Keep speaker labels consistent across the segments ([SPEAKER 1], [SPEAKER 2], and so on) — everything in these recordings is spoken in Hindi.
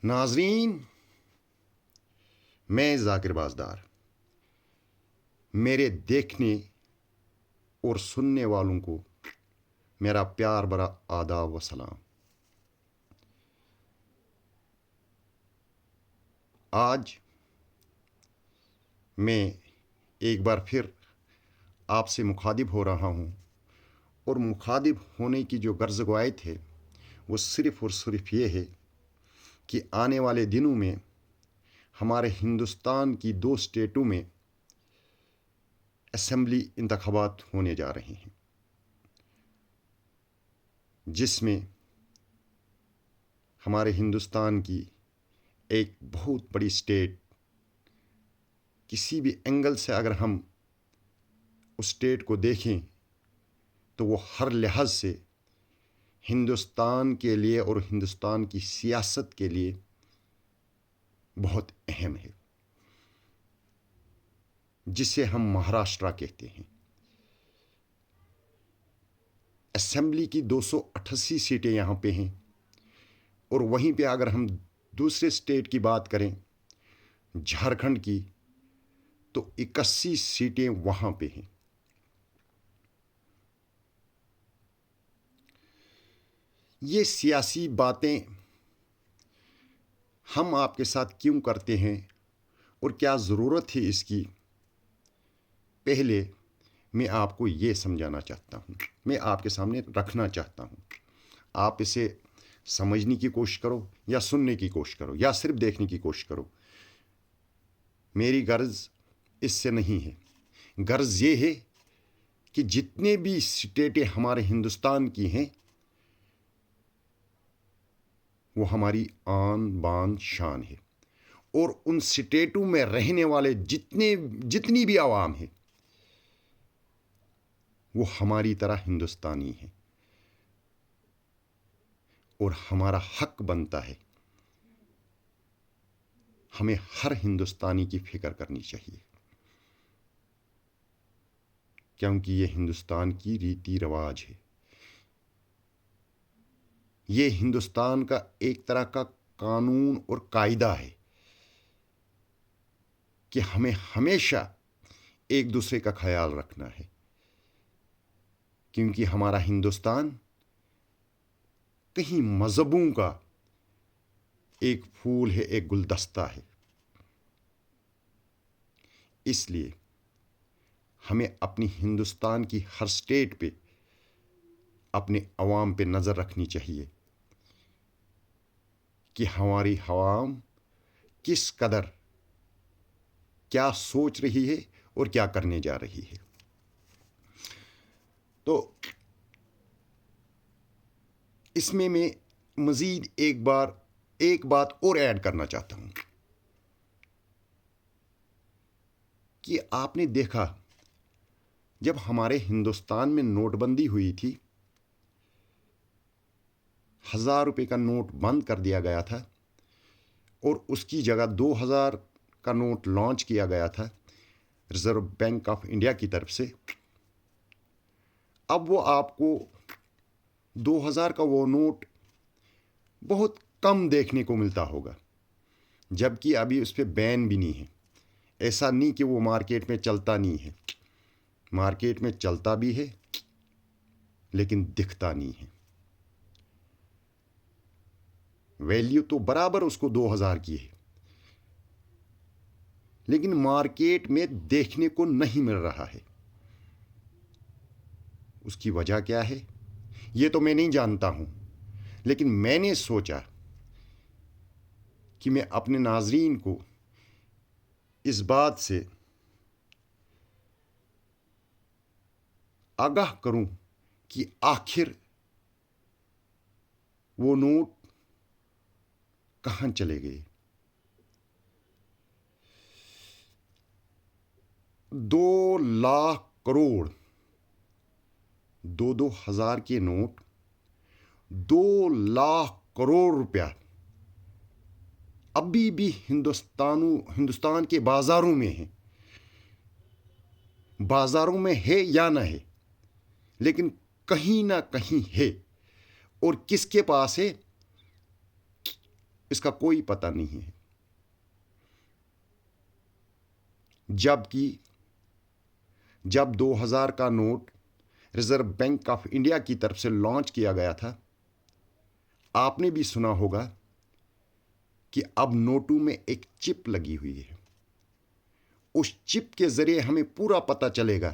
[SPEAKER 1] नाजरीन, मैं जाकिर बाज़दार, मेरे देखने और सुनने वालों को मेरा प्यार भरा आदाब व सलाम। आज मैं एक बार फिर आपसे मुखातिब हो रहा हूँ और मुखातिब होने की जो गर्ज़ ग़ायत है वो सिर्फ़ और सिर्फ ये है कि आने वाले दिनों में हमारे हिंदुस्तान की 2 स्टेटों में असेंबली इंतखाबात होने जा रहे हैं, जिसमें हमारे हिंदुस्तान की एक बहुत बड़ी स्टेट, किसी भी एंगल से अगर हम उस स्टेट को देखें तो वो हर लिहाज से हिंदुस्तान के लिए और हिंदुस्तान की सियासत के लिए बहुत अहम है, जिसे हम महाराष्ट्र कहते हैं। असेंबली की 288 सीटें यहाँ पे हैं और वहीं पे अगर हम दूसरे स्टेट की बात करें, झारखंड की, तो 81 सीटें वहाँ पे हैं। ये सियासी बातें हम आपके साथ क्यों करते हैं और क्या ज़रूरत है इसकी, पहले मैं आपको ये समझाना चाहता हूँ, मैं आपके सामने रखना चाहता हूँ। आप इसे समझने की कोशिश करो या सुनने की कोशिश करो या सिर्फ देखने की कोशिश करो। मेरी गर्ज इससे नहीं है। गर्ज ये है कि जितने भी स्टेटें हमारे हिंदुस्तान की हैं वो हमारी आन बान शान है और उन स्टेटों में रहने वाले जितनी भी आवाम है वो हमारी तरह हिंदुस्तानी है और हमारा हक बनता है, हमें हर हिंदुस्तानी की फिक्र करनी चाहिए, क्योंकि ये हिंदुस्तान की रीति रिवाज है। ये हिंदुस्तान का एक तरह का कानून और कायदा है कि हमें हमेशा एक दूसरे का ख्याल रखना है, क्योंकि हमारा हिंदुस्तान कहीं मज़हबों का एक फूल है, एक गुलदस्ता है। इसलिए हमें अपनी हिंदुस्तान की हर स्टेट पे अपने अवाम पे नज़र रखनी चाहिए कि हमारी अवाम किस कदर क्या सोच रही है और क्या करने जा रही है। तो इसमें मैं मज़ीद एक बात और ऐड करना चाहता हूँ कि आपने देखा जब हमारे हिंदुस्तान में नोटबंदी हुई थी, 1000 रुपये का नोट बंद कर दिया गया था और उसकी जगह 2000 का नोट लॉन्च किया गया था रिज़र्व बैंक ऑफ इंडिया की तरफ से। अब वो आपको 2000 का वो नोट बहुत कम देखने को मिलता होगा, जबकि अभी उस पर बैन भी नहीं है। ऐसा नहीं कि वो मार्केट में चलता नहीं है, मार्केट में चलता भी है लेकिन दिखता नहीं है। वैल्यू तो बराबर उसको 2000 की है, लेकिन मार्केट में देखने को नहीं मिल रहा है। उसकी वजह क्या है ये तो मैं नहीं जानता हूं, लेकिन मैंने सोचा कि मैं अपने नाज़रीन को इस बात से आगाह करूं कि आखिर वो नोट कहां चले गए। 2 लाख करोड़ 2-2 हज़ार के नोट 2 लाख करोड़ रुपया अभी भी हिंदुस्तान के बाज़ारों में है। बाज़ारों में है या ना है, लेकिन कहीं ना कहीं है। और किसके पास है? इसका कोई पता नहीं है। जबकि जब 2000 का note reserve bank of India की तरफ से लॉन्च किया गया था, आपने भी सुना होगा कि अब नोटों में एक चिप लगी हुई है। उस चिप के जरिए हमें पूरा पता चलेगा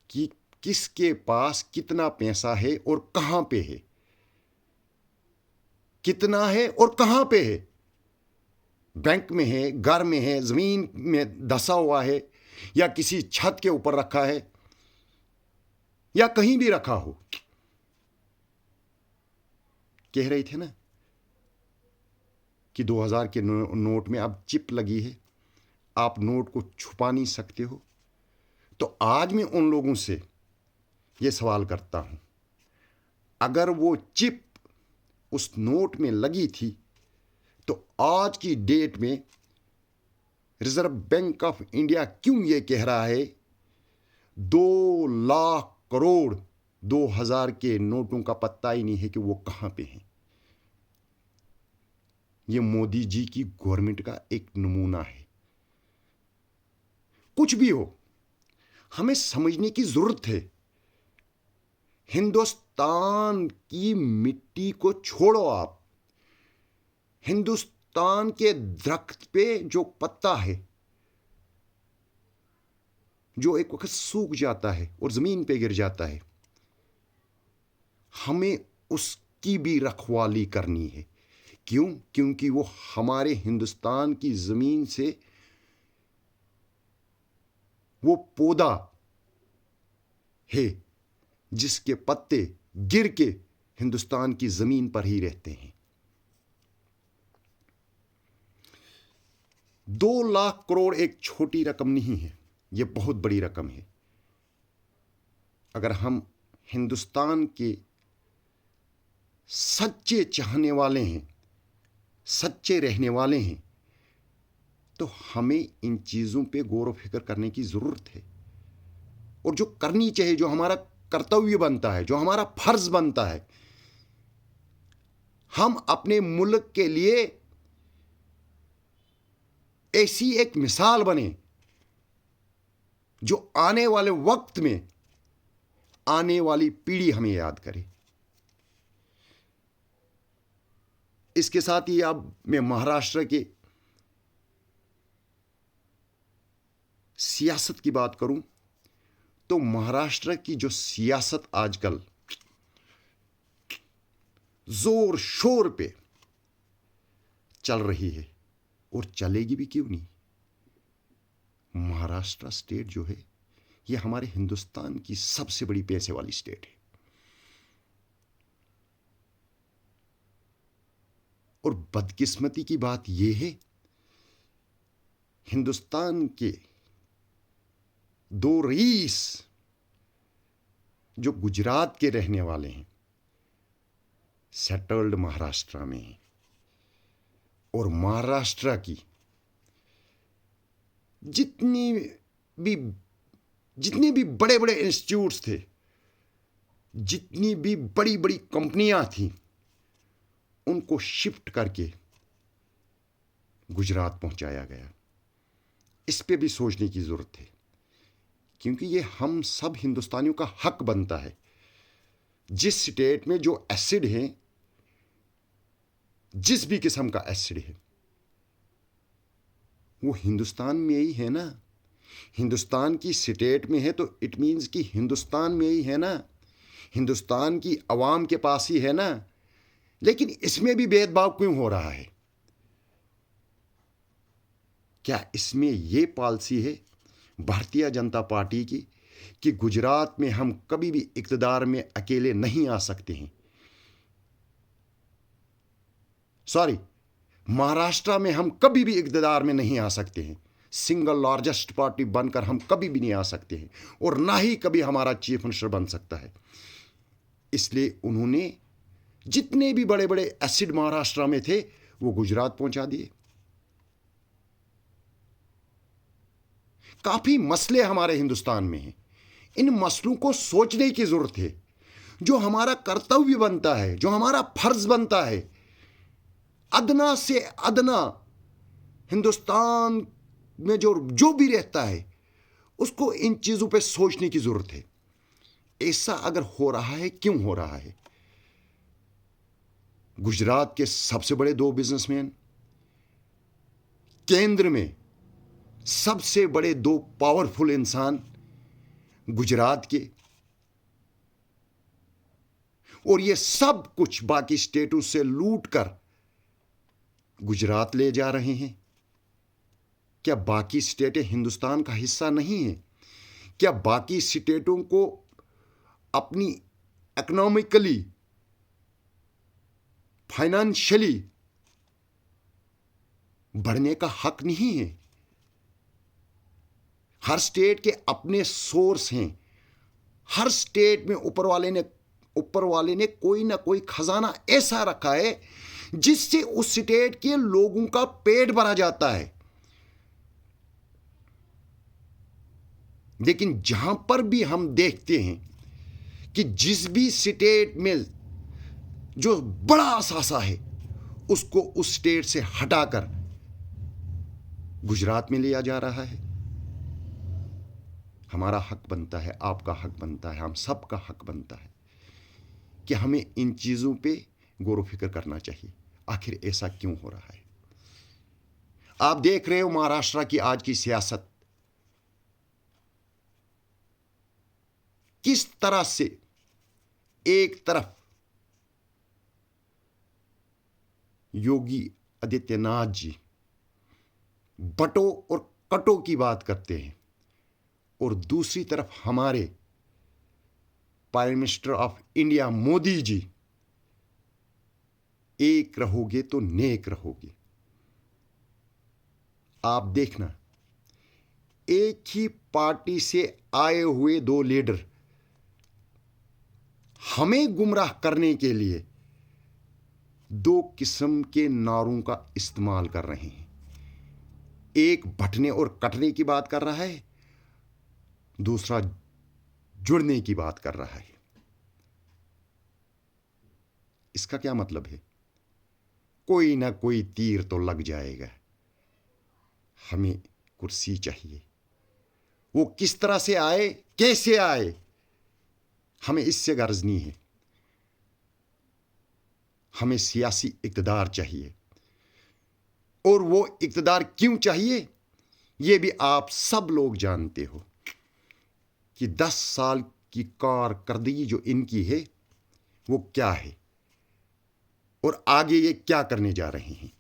[SPEAKER 1] कि किसके पास कितना पैसा है और कहां पे है, कितना है और कहां पे है। बैंक में है, घर में है, जमीन में धंसा हुआ है, या किसी छत के ऊपर रखा है, या कहीं भी रखा हो। कह रहे थे ना कि 2000 के नोट में अब चिप लगी है, आप नोट को छुपा नहीं सकते हो। तो आज मैं उन लोगों से यह सवाल करता हूं, अगर वो चिप उस नोट में लगी थी तो आज की डेट में रिजर्व बैंक ऑफ इंडिया क्यों ये कह रहा है 2 लाख करोड़ 2000 के नोटों का पत्ता ही नहीं है कि वो कहां पे हैं। ये मोदी जी की गवर्नमेंट का एक नमूना है। कुछ भी हो, हमें समझने की जरूरत है। हिंदुस्तान की मिट्टी को छोड़ो आप, हिंदुस्तान के दरख्त पे जो पत्ता है, जो एक वक्त सूख जाता है और जमीन पे गिर जाता है, हमें उसकी भी रखवाली करनी है। क्यों? क्योंकि वो हमारे हिंदुस्तान की जमीन से वो पौधा है जिसके पत्ते गिर के हिंदुस्तान की जमीन पर ही रहते हैं। 2 लाख करोड़ एक छोटी रकम नहीं है, यह बहुत बड़ी रकम है। अगर हम हिंदुस्तान के सच्चे चाहने वाले हैं, सच्चे रहने वाले हैं, तो हमें इन चीज़ों पे गौर फिक्र करने की ज़रूरत है। और जो करनी चाहिए, जो हमारा कर्तव्य बनता है, जो हमारा फर्ज बनता है, हम अपने मुल्क के लिए ऐसी एक मिसाल बने जो आने वाले वक्त में आने वाली पीढ़ी हमें याद करे। इसके साथ ही अब मैं महाराष्ट्र के सियासत की बात करूं तो महाराष्ट्र की जो सियासत आजकल जोर शोर पे चल रही है, और चलेगी भी क्यों नहीं। महाराष्ट्र स्टेट जो है, यह हमारे हिंदुस्तान की सबसे बड़ी पैसे वाली स्टेट है। और बदकिस्मती की बात यह है, हिंदुस्तान के 2 रईस जो गुजरात के रहने वाले हैं, सेटल्ड महाराष्ट्र में हैं। और महाराष्ट्र की जितने भी बड़े बड़े इंस्टीट्यूट्स थे, जितनी भी बड़ी बड़ी कंपनियां थीं, उनको शिफ्ट करके गुजरात पहुंचाया गया। इस पे भी सोचने की जरूरत है, क्योंकि ये हम सब हिंदुस्तानियों का हक बनता है। जिस स्टेट में जो एसिड है, जिस भी किस्म का एसिड है, वो हिंदुस्तान में ही है ना। हिंदुस्तान की स्टेट में है तो इट मीन्स कि हिंदुस्तान में ही है ना, हिंदुस्तान की आवाम के पास ही है ना। लेकिन इसमें भी भेदभाव क्यों हो रहा है? क्या इसमें यह पॉलिसी है भारतीय जनता पार्टी की कि गुजरात में हम कभी भी इक़्तिदार में अकेले नहीं आ सकते हैं? सॉरी, महाराष्ट्र में हम कभी भी इक़्तिदार में नहीं आ सकते हैं। सिंगल लार्जेस्ट पार्टी बनकर हम कभी भी नहीं आ सकते हैं, और ना ही कभी हमारा चीफ मिनिस्टर बन सकता है। इसलिए उन्होंने जितने भी बड़े बड़े एसिड महाराष्ट्र में थे, वो गुजरात पहुंचा दिए। काफी मसले हमारे हिंदुस्तान में हैं। इन मसलों को सोचने की जरूरत है। जो हमारा कर्तव्य बनता है, जो हमारा फर्ज बनता है, अदना से अदना हिंदुस्तान में जो भी रहता है उसको इन चीज़ों पे सोचने की ज़रूरत है। ऐसा अगर हो रहा है, क्यों हो रहा है? गुजरात के सबसे बड़े 2 बिजनेसमैन, केंद्र में सबसे बड़े 2 पावरफुल इंसान गुजरात के, और ये सब कुछ बाकी स्टेटों से लूट कर गुजरात ले जा रहे हैं। क्या बाकी स्टेटें हिंदुस्तान का हिस्सा नहीं है? क्या बाकी स्टेटों को अपनी इकोनॉमिकली, फाइनेंशियली बढ़ने का हक नहीं है? हर स्टेट के अपने सोर्स हैं। हर स्टेट में ऊपर वाले ने कोई ना कोई खजाना ऐसा रखा है जिससे उस स्टेट के लोगों का पेट भरा जाता है। लेकिन जहां पर भी हम देखते हैं कि जिस भी स्टेट में जो बड़ा असासा है उसको उस स्टेट से हटाकर गुजरात में लिया जा रहा है। हमारा हक बनता है, आपका हक बनता है, हम सबका हक बनता है कि हमें इन चीज़ों पे गौर फिक्र करना चाहिए। आखिर ऐसा क्यों हो रहा है? आप देख रहे हो महाराष्ट्र की आज की सियासत किस तरह से एक तरफ योगी आदित्यनाथ जी बटो और कटो की बात करते हैं और दूसरी तरफ हमारे prime minister of India Modi ji, एक रहोगे तो नेक रहोगे। आप देखना, एक ही पार्टी से आए हुए 2 लीडर हमें गुमराह करने के लिए 2 किस्म के नारों का इस्तेमाल कर रहे हैं। एक बंटने और कटने की बात कर रहा है, दूसरा जुड़ने की बात कर रहा है। इसका क्या मतलब है? कोई ना कोई तीर तो लग जाएगा। हमें कुर्सी चाहिए, वो किस तरह से आए, कैसे आए, हमें इससे गर्ज नहीं है। हमें सियासी इक़्तिदार चाहिए, और वो इक़्तिदार क्यों चाहिए ये भी आप सब लोग जानते हो कि 10 साल की कारकर्दगी जो इनकी है वो क्या है और आगे ये क्या करने जा रहे हैं।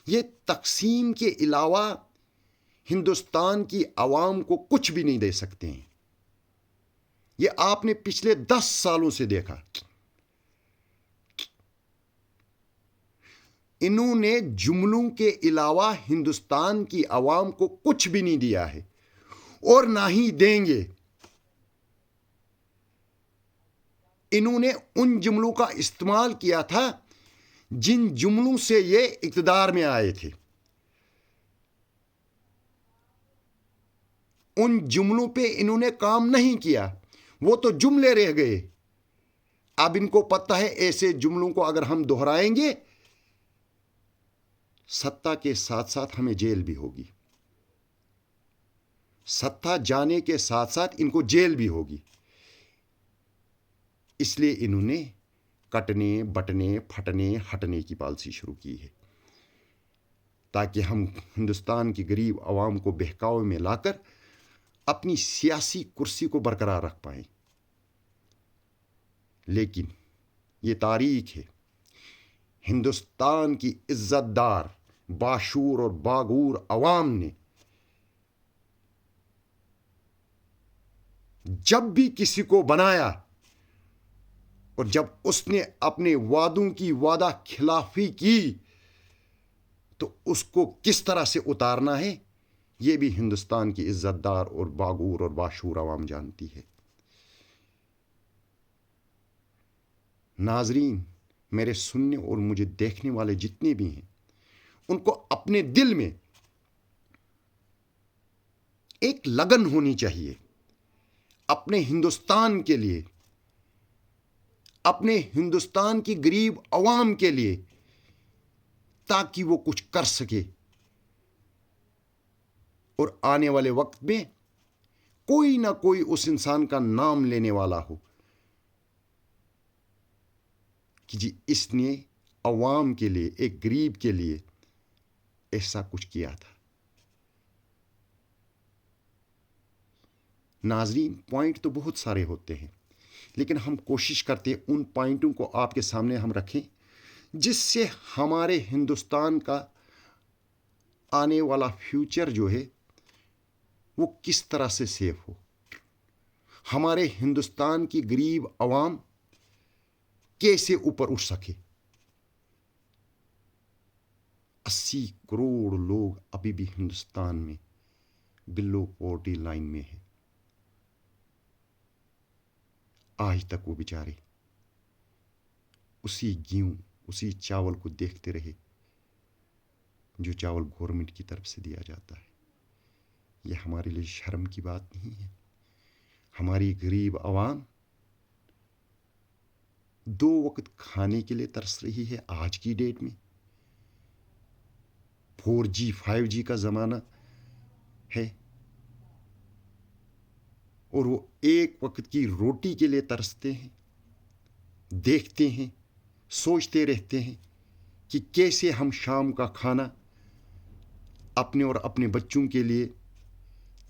[SPEAKER 1] ये तकसीम के अलावा हिंदुस्तान की आवाम को कुछ भी नहीं दे सकते हैं। ये आपने पिछले 10 सालों से देखा। इन्होंने जुमलों के अलावा हिंदुस्तान की आवाम को कुछ भी नहीं दिया है और ना ही देंगे। इन्होंने उन जुमलों का इस्तेमाल किया था जिन जुमलों से ये इक़्तिदार में आए थे। उन जुमलों पे इन्होंने काम नहीं किया, वो तो जुमले रह गए। अब इनको पता है ऐसे जुमलों को अगर हम दोहराएंगे सत्ता के साथ साथ हमें जेल भी होगी, सत्ता जाने के साथ साथ इनको जेल भी होगी। इसलिए इन्होंने कटने, बटने, फटने, हटने की पॉलिसी शुरू की है ताकि हम हिंदुस्तान की गरीब आवाम को बहकावे में लाकर अपनी सियासी कुर्सी को बरकरार रख पाएं। लेकिन ये तारीख है, हिंदुस्तान की इज्जतदार, बाशूर और बागूर अवाम ने जब भी किसी को बनाया और जब उसने अपने वादों की वादा खिलाफी की तो उसको किस तरह से उतारना है ये भी हिंदुस्तान की इज्जतदार और बागूर और बाशूर अवाम जानती है। नाजरीन, मेरे सुनने और मुझे देखने वाले जितने भी हैं उनको अपने दिल में एक लगन होनी चाहिए। अपने हिंदुस्तान के लिए, अपने हिंदुस्तान की गरीब अवाम के लिए, ताकि वो कुछ कर सके और आने वाले वक्त में कोई ना कोई उस इंसान का नाम लेने वाला हो कि जी इसने अवाम के लिए, एक गरीब के लिए ऐसा कुछ किया था। नाजरीन, पॉइंट तो बहुत सारे होते हैं, लेकिन हम कोशिश करते हैं उन पॉइंटों को आपके सामने हम रखें जिससे हमारे हिंदुस्तान का आने वाला फ्यूचर जो है वो किस तरह से सेफ हो, हमारे हिंदुस्तान की गरीब अवाम कैसे ऊपर उठ सके। 80 करोड़ लोग अभी भी हिंदुस्तान में बिलो पॉवर्टी लाइन में है। आज तक वो बेचारे उसी गेहूं, उसी चावल को देखते रहे जो चावल गवर्नमेंट की तरफ से दिया जाता है। यह हमारे लिए शर्म की बात नहीं है। हमारी गरीब आवाम 2 वक्त खाने के लिए तरस रही है। आज की डेट में 4G 5G का ज़माना है और वो एक वक्त की रोटी के लिए तरसते हैं, देखते हैं, सोचते रहते हैं कि कैसे हम शाम का खाना अपने और अपने बच्चों के लिए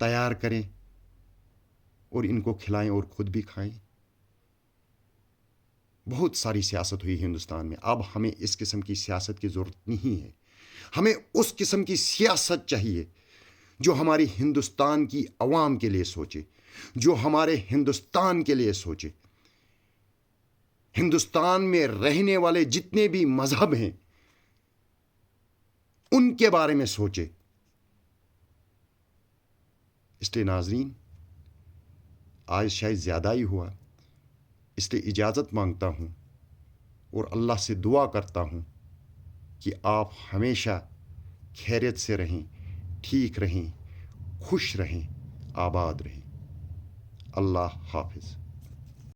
[SPEAKER 1] तैयार करें और इनको खिलाएं और खुद भी खाएं। बहुत सारी सियासत हुई हिंदुस्तान में। अब हमें इस किस्म की सियासत की ज़रूरत नहीं है। हमें उस किस्म की सियासत चाहिए जो हमारी हिंदुस्तान की अवाम के लिए सोचे, जो हमारे हिंदुस्तान के लिए सोचे। हिंदुस्तान में रहने वाले जितने भी मजहब हैं उनके बारे में सोचे। इसलिए नाजरीन, आज शायद ज़्यादा ही हुआ, इसलिए इजाज़त मांगता हूँ और अल्लाह से दुआ करता हूँ कि आप हमेशा खैरियत से रहें, ठीक रहें, खुश रहें, आबाद रहें। अल्लाह हाफिज़।